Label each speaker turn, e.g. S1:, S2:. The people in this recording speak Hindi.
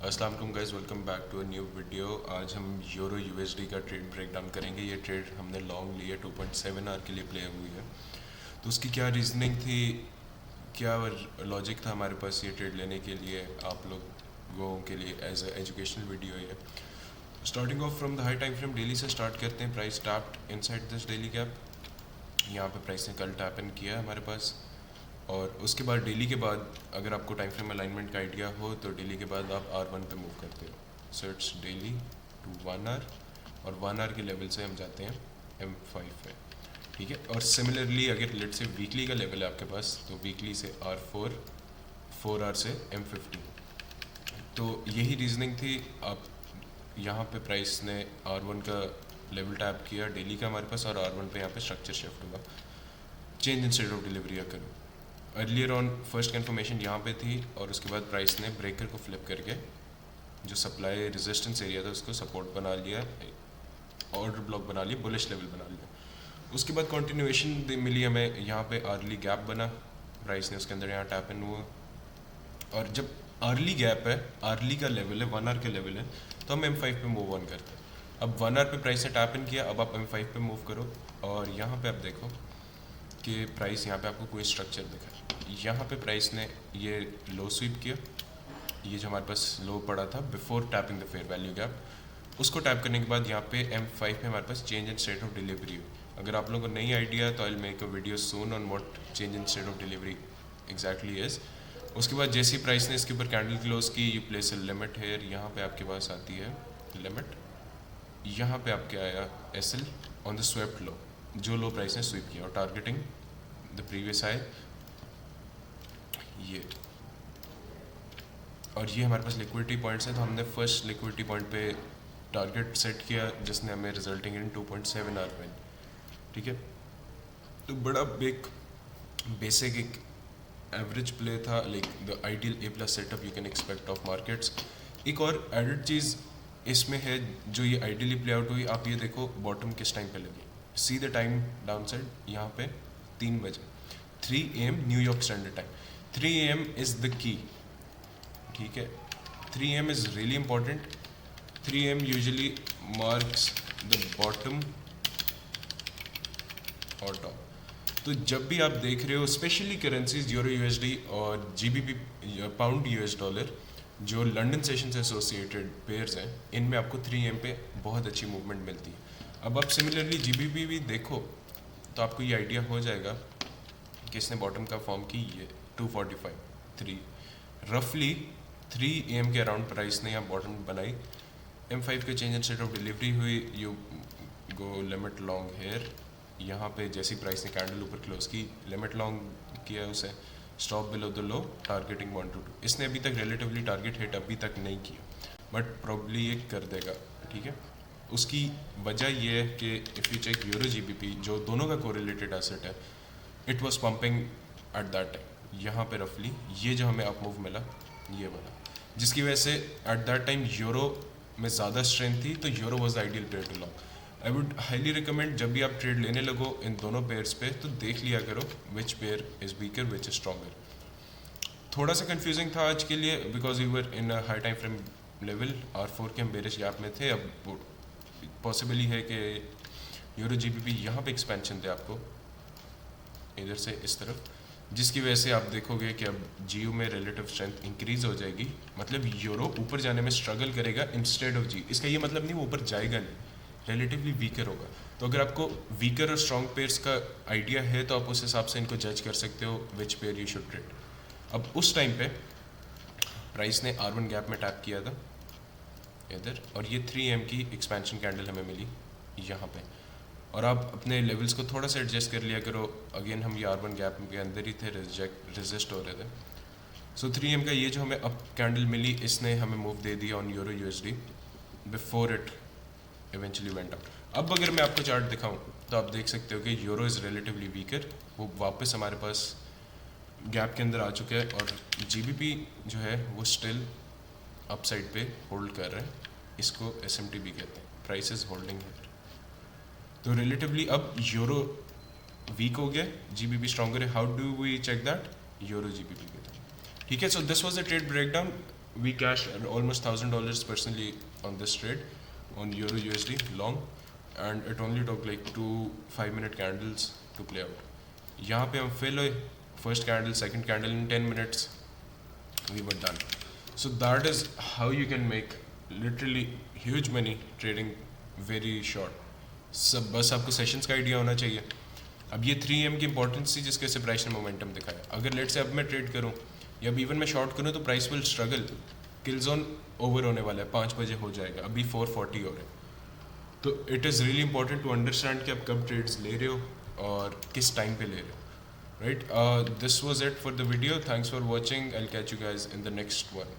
S1: अस्सलाम वालेकुम guys, welcome back to a new video. आज हम यूरो यूएसडी का ट्रेड ब्रेक डाउन करेंगे। ये ट्रेड हमने लॉन्ग लिया 2.7 आवर के लिए प्ले हुई है। तो उसकी क्या रीजनिंग थी, क्या लॉजिक था हमारे पास ये ट्रेड लेने के लिए, आप लोगों के लिए एज ए एजुकेशनल वीडियो है। Starting of from the high time frame daily से स्टार्ट करते हैं। Price tapped inside this daily gap. यहाँ पे प्राइस ने कल टैप इन किया है हमारे पास, और उसके बाद डेली के बाद अगर आपको टाइम फ्रेम अलाइनमेंट का आइडिया हो तो डेली के बाद आप R1 पे मूव करते हो। So it's daily to 1 hour, और 1 आवर के लेवल से हम जाते हैं M5 पे, ठीक है। और सिमिलरली अगर लेट से वीकली का लेवल है आपके पास तो वीकली से R4, 4 आवर से M15। तो यही रीजनिंग थी। आप यहाँ पे प्राइस ने R1 का लेवल टैप किया डेली का हमारे पास, और R1 पे यहाँ पे स्ट्रक्चर शिफ्ट हुआ। Change in state of delivery करो। अर्लियर ऑन फर्स्ट कन्फर्मेशन यहाँ पे थी, और उसके बाद प्राइस ने ब्रेकर को फ्लिप करके जो सप्लाई रेजिस्टेंस एरिया था उसको सपोर्ट बना लिया, ऑर्डर ब्लॉक बना लिया, बुलिश लेवल बना लिया। उसके बाद कंटिन्यूएशन मिली हमें, यहाँ पे अर्ली गैप बना, प्राइस ने उसके अंदर यहाँ टैप इन हुआ। और जब अर्ली गैप है, अर्ली का लेवल है, 1 आवर का लेवल है, तो हम M5 पे मूव ऑन करते हैं। अब 1 आवर पे प्राइस ने टैप इन किया, अब आप M5 पे मूव करो, और यहाँ पे आप देखो कि प्राइस यहाँ पे आपको कोई स्ट्रक्चर दिखा। यहाँ पे प्राइस ने ये लो स्वीप किया, ये जो हमारे पास लो पड़ा था before tapping the fair value gap, उसको टैप करने के बाद यहाँ पे M5 पे हमारे पास change in state of delivery हुई। अगर आप लोगों को नहीं आइडिया तो I make a video soon on what change in state of delivery exactly is. उसके बाद जैसी प्राइस ने इसके ऊपर कैंडल क्लोज की, you place a limit here, यहाँ पे आपके पास आती है लिमिट, यहाँ पे आपके आया SL ऑन द स्वेप्ट लो, जो लो प्राइस ने स्वीप किया, और टारगेटिंग द प्रीवियस हाई ये। और ये हमारे पास लिक्विडिटी पॉइंट्स हैं, तो हमने फर्स्ट लिक्विडिटी पॉइंट पे टारगेट सेट किया जिसने हमें रिजल्टिंग इन 2.7 आवर में, ठीक है। तो बड़ा एक बेसिक एक एवरेज प्ले था, like the ideal A+ setup you can expect of markets. एक और एडिड चीज़ इसमें है जो ये आइडियली प्ले आउट हुई, आप ये देखो बॉटम किस टाइम पे लगी, see the time down side, यहाँ पे 3 बजे 3 AM New York standard time. 3 AM is the key, ठीक है। 3 AM is really important. 3 AM usually marks the bottom और टॉप। तो जब भी आप देख रहे हो स्पेशली करेंसीज यूरो USD और GBP पाउंड US डॉलर, जो लंदन सेशन से एसोसिएटेड पेयर्स हैं, इनमें आपको 3 AM पे बहुत अच्छी मूवमेंट मिलती है। अब आप सिमिलरली GBP भी देखो तो आपको ये आइडिया हो जाएगा कि इसने बॉटम का फॉर्म की, ये 245 3 रफली 3 AM के अराउंड प्राइस ने यहाँ बॉटम बनाई। M5 के change in state of delivery हुई, you go limit long here, यहाँ पे जैसी प्राइस ने कैंडल ऊपर क्लोज की, लिमिट लॉन्ग किया उसे, stop below the low, targeting 1 to 2। इसने अभी तक रिलेटिवली टारगेट हिट अभी तक नहीं किया, बट प्रॉब्ली ये कर देगा, ठीक है। उसकी वजह ये है कि if you check euro GBP, जो दोनों का कोरिलेटेड एसेट है, it was pumping at that time. यहाँ पे रफली ये जो हमें अप मूव मिला ये वाला, जिसकी वजह से एट दैट टाइम यूरो में ज़्यादा स्ट्रेंथ थी, तो euro was the ideal pair to long. I would highly recommend जब भी आप ट्रेड लेने लगो इन दोनों पेयर्स पे, तो देख लिया करो which pair is weaker which is stronger. थोड़ा सा कंफ्यूजिंग था आज के लिए because we were in high time frame level R4 के हम बेरिश गैप में थे। अब पॉसिबली है कि यूरो GBP यहाँ पे एक्सपेंशन दे आपको इधर से इस तरफ, जिसकी वजह से आप देखोगे कि अब GU में रिलेटिव स्ट्रेंथ इंक्रीज हो जाएगी, मतलब यूरो ऊपर जाने में स्ट्रगल करेगा इंस्टेड ऑफ G। इसका ये मतलब नहीं वो ऊपर जाएगा नहीं, रिलेटिवली वीकर होगा। तो अगर आपको वीकर और स्ट्रॉन्ग पेयर्स का आइडिया है तो आप उस हिसाब से इनको जज कर सकते हो which pair you should trade. अब उस टाइम पे प्राइस ने R1 गैप में टैप किया था इधर, और ये 3 AM की एक्सपेंशन कैंडल हमें मिली यहाँ पे, और आप अपने लेवल्स को थोड़ा सा एडजस्ट कर लिया करो। अगेन हम ये R1 गैप के अंदर ही थे, रेजिस्ट हो रहे थे। सो 3 AM का ये जो हमें अप कैंडल मिली, इसने हमें मूव दे दिया on euro USD before it eventually went out. अब अगर मैं आपको चार्ट दिखाऊं तो आप देख सकते हो कि यूरो इज़ रिलेटिवली वीकर, वो वापस हमारे पास गैप के अंदर आ चुका है, और GBP जो है वो स्टिल अपसाइड पे होल्ड कर रहे हैं, इसको SMT भी कहते हैं, प्राइस इज होल्डिंग है। तो रिलेटिवली अब यूरो वीक हो गया, GBP स्ट्रॉन्गर है। How do we check that? Euro GBP के, ठीक है। So this was the trade breakdown. we cashed almost $1,000 personally on this trade on Euro USD long, and it only took like 2 5-minute candles to play out. यहाँ पे हम fill हुए, first candle, second candle, in 10 minutes we were done. So that is how you can make literally huge money trading very short. सब बस आपको सेशंस का आइडिया होना चाहिए. अब ये 3M की इंपॉर्टेंस थी जिसके से प्राइस ने मोमेंटम दिखाया. अगर लेट से अब मैं ट्रेड करूं या अब इवन मैं शॉर्ट करूं तो price will struggle. Kill zone over होने वाला है, 5 बजे हो जाएगा, अभी 4:40 हो रहे हैं. तो it is really important to understand कि आप कब ट्रेड्स ले रहे हो और किस टाइम पे ले रहे हो. Right, this was it for the video. Thanks for watching. I'll catch you guys in the next one.